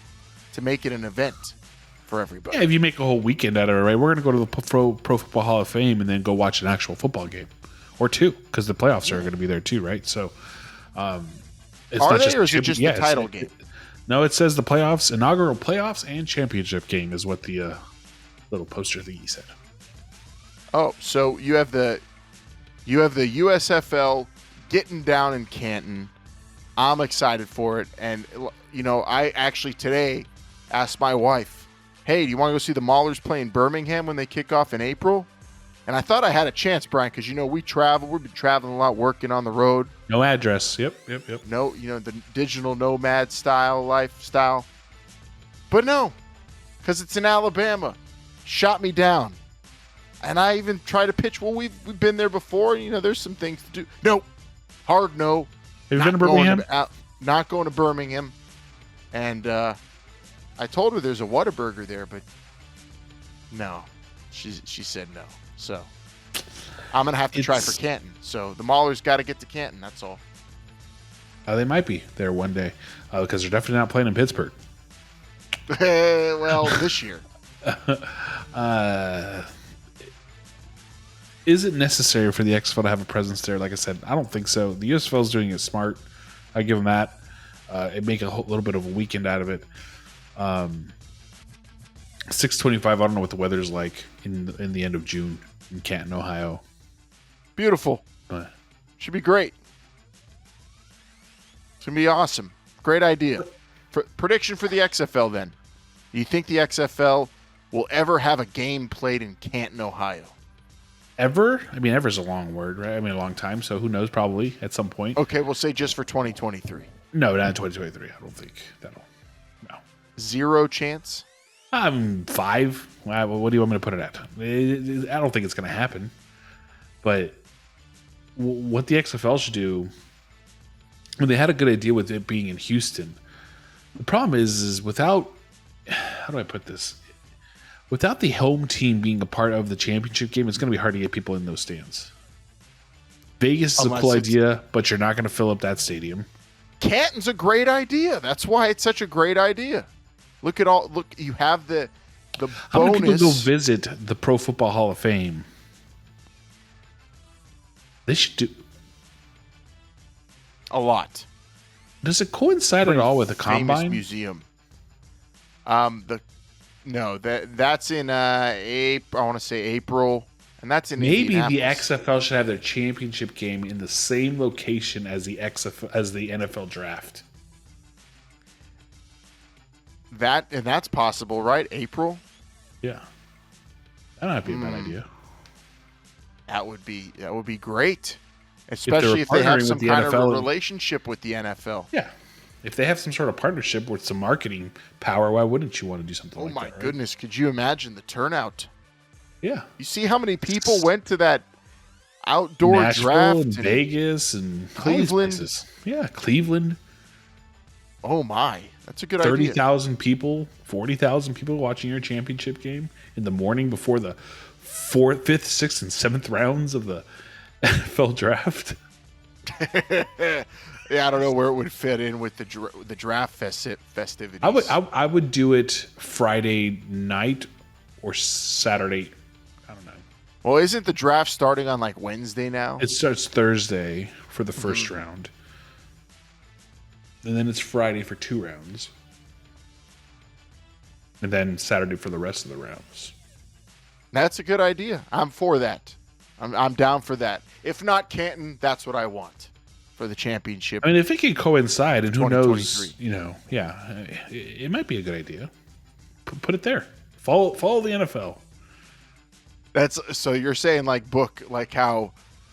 to make it an event for everybody. Yeah, if you make a whole weekend out of it, right? We're going to go to the Pro Football Hall of Fame and then go watch an actual football game. Or two, because the playoffs are going to be there too, right? So, it's are not they, just or is it just the title game? No, it says the playoffs, inaugural playoffs, and championship game is what the little poster thingy said. Oh, so you have the USFL getting down in Canton. I'm excited for it, and I actually today asked my wife, "Hey, do you want to go see the Maulers play in Birmingham when they kick off in April?" And I thought I had a chance, Brian, because we travel. We've been traveling a lot, working on the road. No address. Yep. No, the digital nomad lifestyle. But no, because it's in Alabama. Shot me down. And I even tried to pitch, well, we've been there before. There's some things to do. No. Hard no. Have you been to Birmingham? Not going to Birmingham. And I told her there's a Whataburger there, but no. She said no. So I'm going to have to try for Canton. So the Maulers got to get to Canton. That's all. They might be there one day because they're definitely not playing in Pittsburgh. Well, this year. Is it necessary for the XFL to have a presence there? Like I said, I don't think so. The USFL is doing it smart. I give them that. It make a little bit of a weekend out of it. 6:25. I don't know what the weather's like in the end of June in Canton, Ohio. Beautiful. Should be great. It's gonna be awesome. Great idea. Prediction for the XFL then. Do you think the XFL will ever have a game played in Canton, Ohio? Ever? I mean, ever is a long word, right? I mean, a long time. So who knows? Probably at some point. Okay, we'll say just for 2023. No, not in 2023. I don't think that'll. No. 0 chance? 5. What do you want me to put it at? I don't think it's going to happen. But what the XFL should do, when they had a good idea with it being in Houston, the problem is without, how do I put this? Without the home team being a part of the championship game, it's going to be hard to get people in those stands. Vegas is a cool idea, but you're not going to fill up that stadium. Canton's a great idea. That's why it's such a great idea. Look, you have the bonus. How many people go visit the Pro Football Hall of Fame? They should do a lot. Does it coincide at all with the Combine museum? That's in April. I want to say April, and that's in maybe the XFL should have their championship game in the same location as the NFL draft. That's possible, right? April. Yeah, that might be a bad idea. That would be great, especially if they have some kind of a relationship with the NFL. Yeah, if they have some sort of partnership with some marketing power, why wouldn't you want to do something like that? Oh my goodness, could you imagine the turnout? Yeah, you see how many people went to that outdoor draft in Vegas and Cleveland. Yeah, Cleveland. Oh my, that's a good idea. 30,000 people, 40,000 people watching your championship game in the morning before the 4th, 5th, 6th, and 7th rounds of the NFL draft. Yeah, I don't know where it would fit in with the draft festivities. I would do it Friday night or Saturday. I don't know. Well, isn't the draft starting on like Wednesday now? It starts Thursday for the first round. And then it's Friday for 2 rounds. And then Saturday for the rest of the rounds. That's a good idea. I'm for that. I'm down for that. If not Canton, that's what I want for the championship. I mean, if it can coincide, and who knows, 2023. it might be a good idea. Put it there. Follow the NFL. That's so you're saying book how,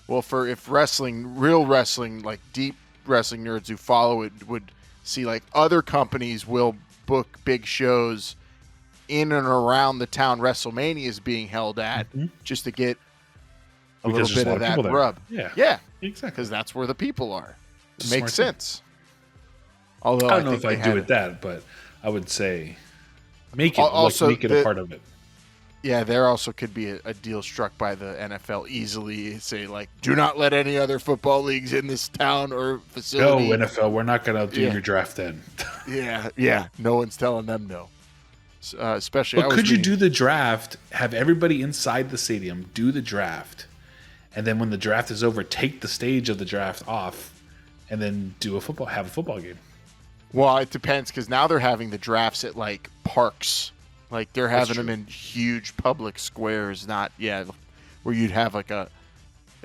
well, for if real wrestling, like deep wrestling nerds who follow it would see other companies will book big shows in and around the town WrestleMania is being held at just to get a little bit of that rub. Yeah, exactly. Because that's where the people are. It It's makes smart sense. Although I don't know if I'd do it that, but I would say make it also make it a part of it. Yeah, there also could be a deal struck by the NFL easily. Say do not let any other football leagues in this town or facility. No, NFL, we're not going to do your draft then. Yeah. No one's telling them no. Especially. But could you do the draft? Have everybody inside the stadium do the draft, and then when the draft is over, take the stage of the draft off, and then have a football game. Well, it depends because now they're having the drafts at parks. They're having them in huge public squares, not where you'd have a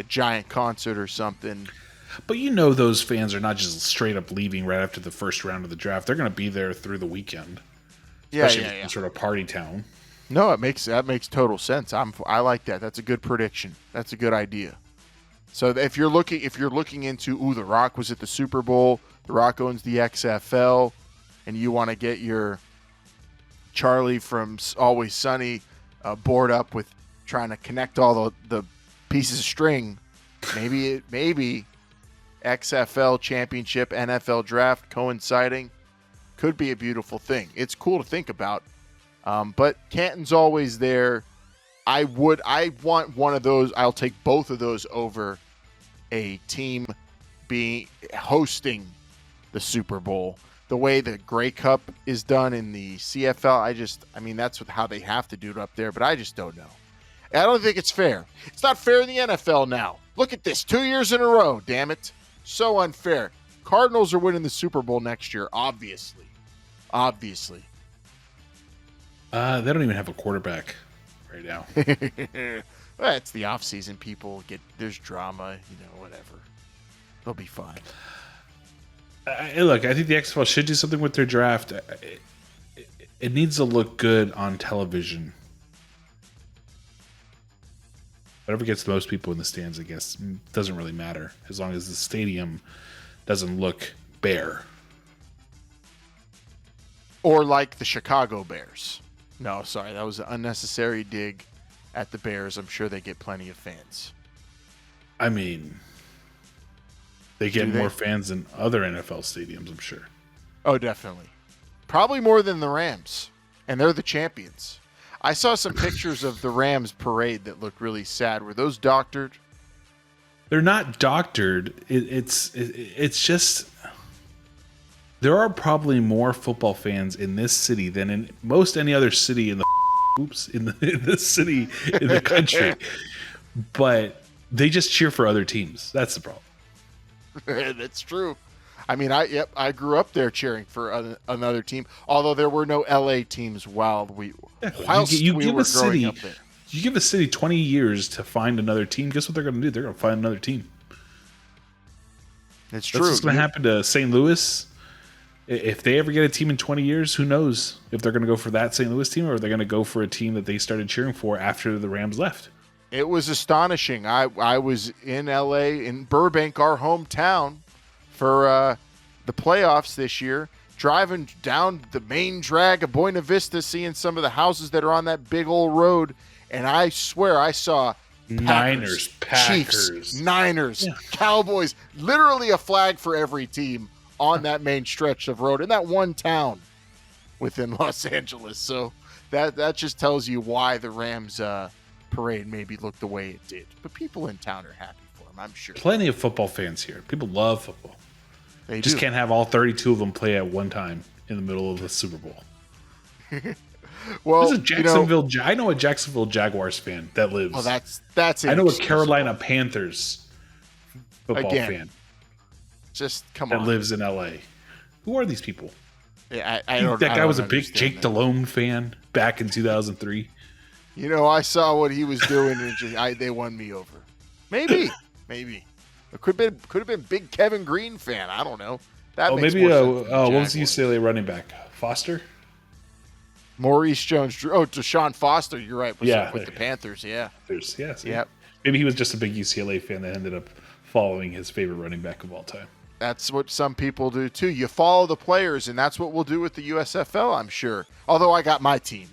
giant concert or something. But those fans are not just straight up leaving right after the first round of the draft. They're going to be there through the weekend. Especially if it's sort of party town. No, that makes total sense. I like that. That's a good prediction. That's a good idea. So if you're looking into The Rock was at the Super Bowl, The Rock owns the XFL, and you want to get your Charlie from Always Sunny bored up with trying to connect all the pieces of string, maybe XFL championship, NFL draft coinciding could be a beautiful thing. It's cool to think about, but Canton's always there. I want one of those. I'll take both of those over a team hosting the Super Bowl. The way the Grey Cup is done in the CFL, that's how they have to do it up there, but I just don't know. I don't think it's fair. It's not fair in the NFL now. Look at this, 2 years in a row, damn it. So unfair. Cardinals are winning the Super Bowl next year, obviously. They don't even have a quarterback right now. Well, it's the offseason. There's drama, whatever. They'll be fine. Look, I think the XFL should do something with their draft. It needs to look good on television. Whatever gets the most people in the stands, I guess, doesn't really matter as long as the stadium doesn't look bare. Or like the Chicago Bears. No, sorry, that was an unnecessary dig at the Bears. I'm sure they get plenty of fans. I mean, they get more fans than other NFL stadiums, I'm sure. Oh, definitely. Probably more than the Rams. And they're the champions. I saw some pictures of the Rams parade that looked really sad. Were those doctored? They're not doctored. It's just there are probably more football fans in this city than in most any other city in the city in the country. But they just cheer for other teams. That's the problem. That's true. I grew up there cheering for another team. Although there were no LA teams while we were growing up there. You give a city 20 years to find another team. Guess what they're going to do? They're going to find another team. It's true. That's what's going to happen to St. Louis. If they ever get a team in 20 years, who knows if they're going to go for that St. Louis team or they're going to go for a team that they started cheering for after the Rams left. It was astonishing. I was in LA, in Burbank, our hometown, for the playoffs this year, driving down the main drag of Buena Vista, seeing some of the houses that are on that big old road, and I swear I saw Packers, Chiefs, Niners, Cowboys, literally a flag for every team on that main stretch of road in that one town within Los Angeles. So that just tells you why the Rams parade maybe looked the way it did. But people in town are happy for them, I'm sure. Plenty of football fans here. People love football. They just do. Can't have all 32 of them play at one time in the middle of the Super Bowl. Well, there's a Jacksonville. I know a Jacksonville Jaguars fan that lives. Well, that's. I know a Carolina Panthers football fan. Just come that on. lives in LA. Who are these people? Yeah, I don't. That guy was a big understand Jake Delhomme fan back in 2003. I saw what he was doing, and they won me over. Maybe. It could have been big Kevin Green fan. I don't know. That makes maybe more sense than the what was the Jaguars. UCLA running back? Foster? Maurice Jones-Drew. Oh, Deshaun Foster. You're right. With the Panthers. Yeah. Yes. Yep. Maybe he was just a big UCLA fan that ended up following his favorite running back of all time. That's what some people do too. You follow the players, and that's what we'll do with the USFL, I'm sure. Although I got my team,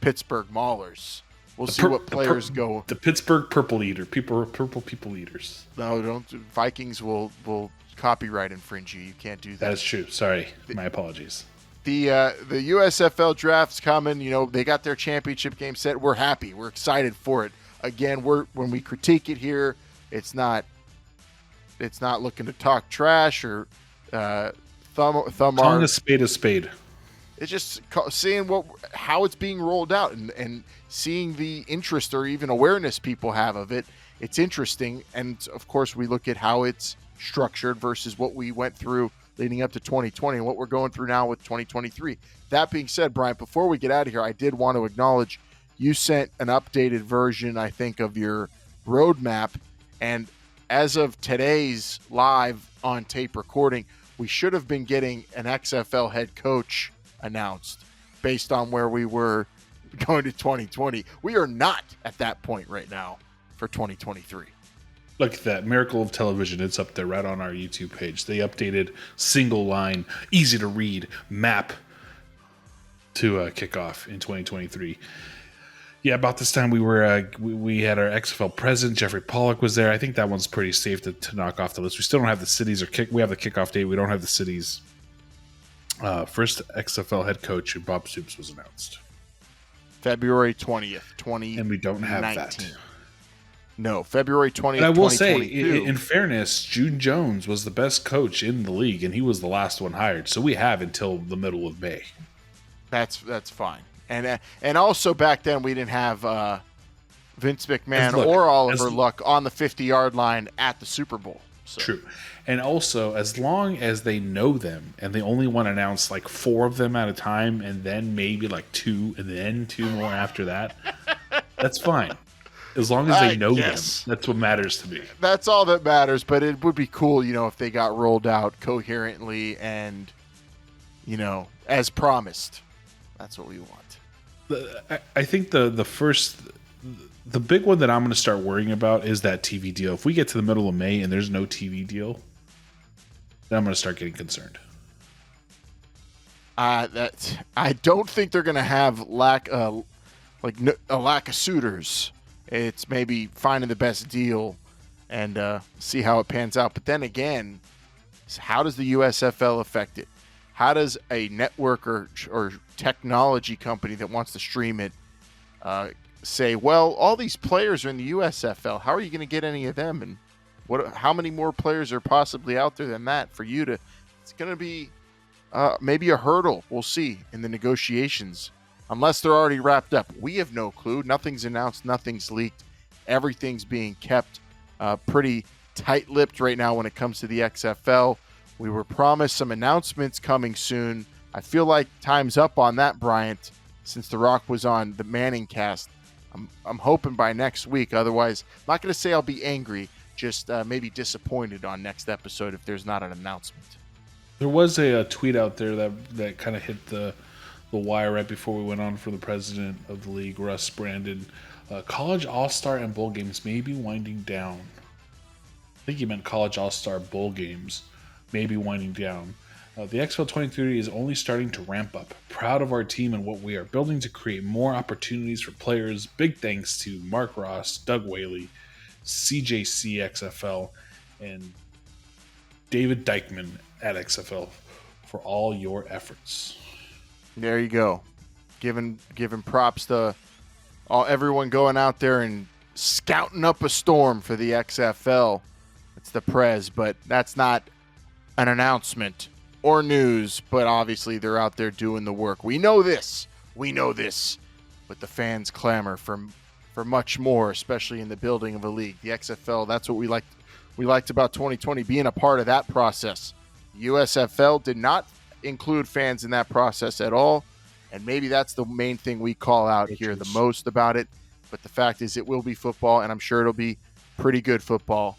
Pittsburgh Maulers. We'll see what players go. The Pittsburgh Purple People Eaters. No, don't. Vikings will copyright infringe you. You can't do that. That is true. Sorry, my apologies. The USFL draft's coming. You know, they got their championship game set. We're happy. We're excited for it. Again, when we critique it here, it's not looking to talk trash or thumb Calling a spade a spade. It's just seeing how it's being rolled out and seeing the interest or even awareness people have of it. It's interesting, and of course we look at how it's structured versus what we went through leading up to 2020 and what we're going through now with 2023. That being said, Brian, before we get out of here, I did want to acknowledge you sent an updated version, I think, of your roadmap, and as of today's live on tape recording, we should have been getting an XFL head coach announced based on where we were going to 2020. We are not at that point right now for 2023. Look at that miracle of television. It's up there right on our YouTube page. They updated single line, easy to read map to kickoff in 2023. Yeah, about this time we had our XFL president, Jeffrey Pollock, was there. I think that one's pretty safe to knock off the list. We still don't have the cities we have the kickoff date. We don't have the cities. First XFL head coach, Bob Stoops, was announced. February 20th, 2019. And we don't have that. No, February 20th, But I will say, 2022. in fairness, June Jones was the best coach in the league, and he was the last one hired. So we have until the middle of May. That's fine. And also back then we didn't have Vince McMahon or Oliver Luck on the 50-yard line at the Super Bowl. So. True. And also, as long as they know them and they only want to announce like 4 of them at a time and then maybe like 2 and then 2 more after that, that's fine. As long as they know them, that's what matters to me. That's all that matters, but it would be cool, if they got rolled out coherently and, as promised. That's what we want. I think the big one that I'm going to start worrying about is that TV deal. If we get to the middle of May and there's no TV deal, then I'm going to start getting concerned. I don't think they're going to have a lack of suitors. It's maybe finding the best deal and see how it pans out. But then again, how does the USFL affect it? How does a network or technology company that wants to stream it say, well, all these players are in the USFL. How are you going to get any of them? And how many more players are possibly out there than that for you to? It's going to be maybe a hurdle. We'll see in the negotiations. Unless they're already wrapped up. We have no clue. Nothing's announced. Nothing's leaked. Everything's being kept pretty tight-lipped right now when it comes to the XFL. We were promised some announcements coming soon. I feel like time's up on that, Bryant, since The Rock was on the Manning cast. I'm hoping by next week. Otherwise, I'm not going to say I'll be angry, just maybe disappointed on next episode if there's not an announcement. There was a tweet out there that kind of hit the wire right before we went on for the president of the league, Russ Brandon. College All-Star and bowl games may be winding down. I think he meant College All-Star bowl games may be winding down. The XFL 23 is only starting to ramp up. Proud of our team and what we are building to create more opportunities for players. Big thanks to Mark Ross, Doug Whaley, CJC XFL, and David Dykman at XFL for all your efforts. There you go. Giving props to everyone going out there and scouting up a storm for the XFL. It's the Prez, but that's not an announcement or news, but obviously they're out there doing the work. We know this, but the fans clamor for much more, especially in the building of a league. The XFL, that's what we liked about 2020, being a part of that process. USFL did not include fans in that process at all, and maybe that's the main thing we call out here the most about it. But the fact is, it will be football, and I'm sure it'll be pretty good football.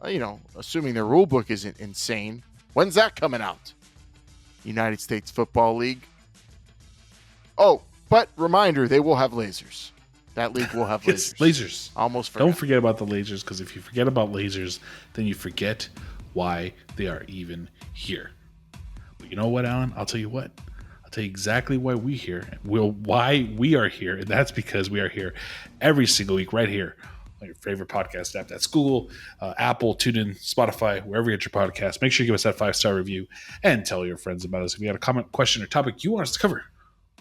assuming their rule book isn't insane. When's that coming out? United States Football League. Oh, but reminder, they will have lasers. That league will have lasers. Lasers. Almost forgot. Don't forget about the lasers, because if you forget about lasers, then you forget why they are even here. But you know what, Alan? I'll tell you what. I'll tell you exactly why we here. Why we are here, and that's because we are here every single week, right here on your favorite podcast app. That's Google, Apple, TuneIn, Spotify, wherever you get your podcast. Make sure you give us that 5-star review and tell your friends about us. If you got a comment, question, or topic you want us to cover,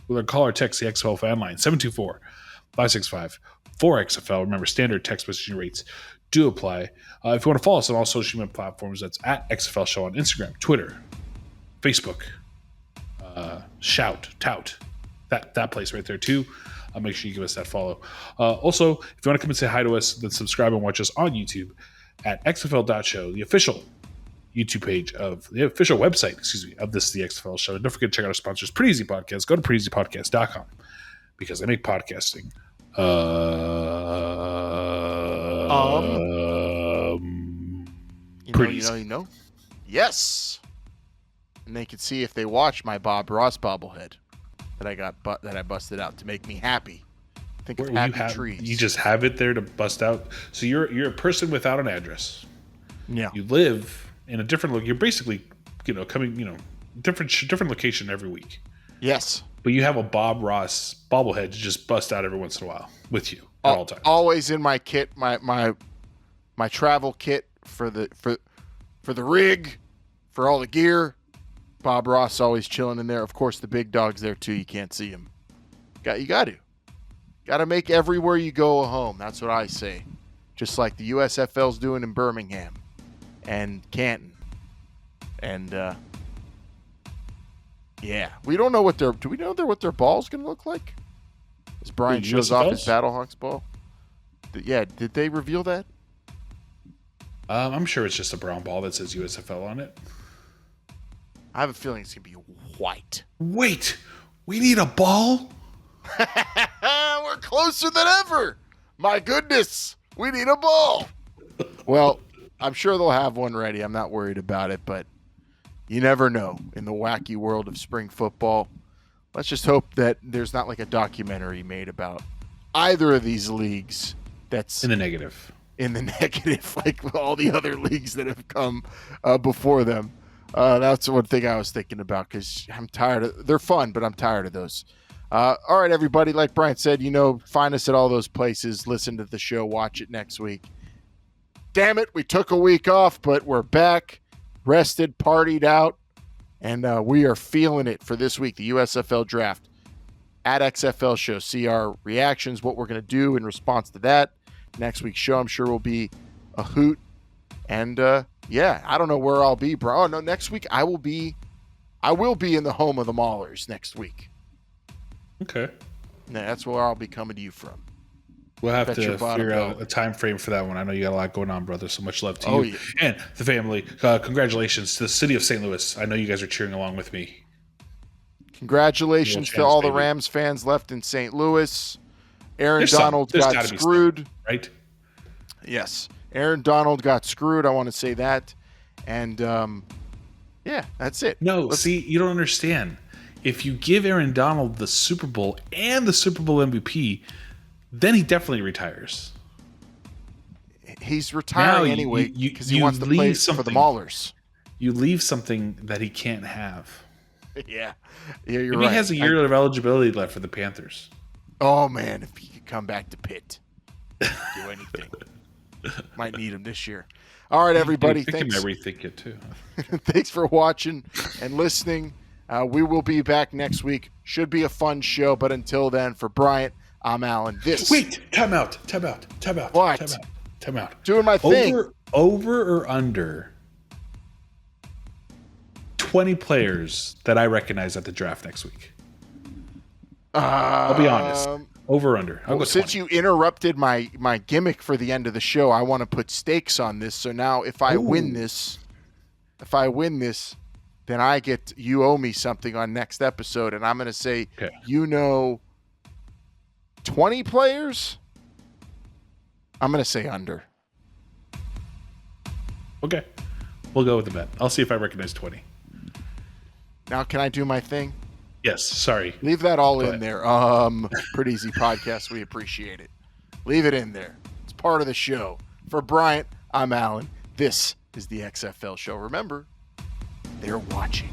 we'll call or text the XFL Fan Line 724-565-4XFL. Remember, standard text messaging rates do apply. If you want to follow us on all social media platforms, that's at XFL Show on Instagram, Twitter, Facebook, Tout, that place right there too. Make sure you give us that follow. Also, if you want to come and say hi to us, then subscribe and watch us on YouTube at XFL.show, the official YouTube page of the official website, of This Is the XFL Show. And don't forget to check out our sponsors, Pretty Easy Podcast. Go to PrettyEasyPodcast.com because they make podcasting pretty easy. Yes. And they can see if they watch my Bob Ross bobblehead that I busted out to make me happy. Think of happy trees. You just have it there to bust out. So you're a person without an address. Yeah. You live in a different look. You're basically, coming, different location every week. Yes. But you have a Bob Ross bobblehead to just bust out every once in a while with you at all times. Always in my kit, my travel kit for the rig, for all the gear. Bob Ross always chilling in there. Of course, the big dog's there too. You can't see him. You got to make everywhere you go a home. That's what I say. Just like the USFL's doing in Birmingham and Canton. And we don't know do we know what their ball's going to look like? As Brian shows off his Battlehawks ball. Did they reveal that? I'm sure it's just a brown ball that says USFL on it. I have a feeling it's going to be white. Wait, we need a ball? We're closer than ever. My goodness, we need a ball. Well, I'm sure they'll have one ready. I'm not worried about it, but you never know in the wacky world of spring football. Let's just hope that there's not like a documentary made about either of these leagues that's in the negative. Like all the other leagues that have come before them. That's one thing I was thinking about because I'm tired of. They're fun, but I'm tired of those. All right, everybody. Like Brian said, find us at all those places. Listen to the show. Watch it next week. Damn it, we took a week off, but we're back, rested, partied out, and we are feeling it for this week. The USFL draft at XFL Show. See our reactions, what we're going to do in response to that. Next week's show, I'm sure, will be a hoot. And I don't know where I'll be, bro. Oh, no, next week I will be in the home of the Maulers next week. Okay. That's where I'll be coming to you from. We'll have to figure out a time frame for that one. I know you got a lot going on, brother. So much love to you and the family. Congratulations to the city of St. Louis. I know you guys are cheering along with me. Congratulations to all the Rams fans left in St. Louis. Aaron Donald got screwed. Right? Yes. Aaron Donald got screwed. I want to say that. And, that's it. No, see, you don't understand. If you give Aaron Donald the Super Bowl and the Super Bowl MVP, then he definitely retires. He's retiring anyway because he wants to play for the Maulers. You leave something that he can't have. Yeah, you're Maybe right. He has a year of eligibility left for the Panthers. Oh, man, if he could come back to Pitt, do anything. Might need him this year. All right, everybody. Thanks. I might rethink it too. Thanks for watching and listening. We will be back next week. Should be a fun show, but until then, for Bryant, I'm Alan. Wait, time out. What? Time out. Doing my thing. Over or under 20 players that I recognize at the draft next week? I'll be honest. Over or under? I'll go 20. Since you interrupted my gimmick for the end of the show, I want to put stakes on this. So now if I win this, then you owe me something on next episode. And I'm going to say, 20 players? I'm going to say under. Okay. We'll go with the bet. I'll see if I recognize 20. Now, can I do my thing? Yes. Sorry. Leave that all Go in ahead. there. Pretty Easy Podcast. We appreciate it. Leave it in there. It's part of the show. For Bryant, I'm Alan. This is the XFL Show. Remember, they're watching.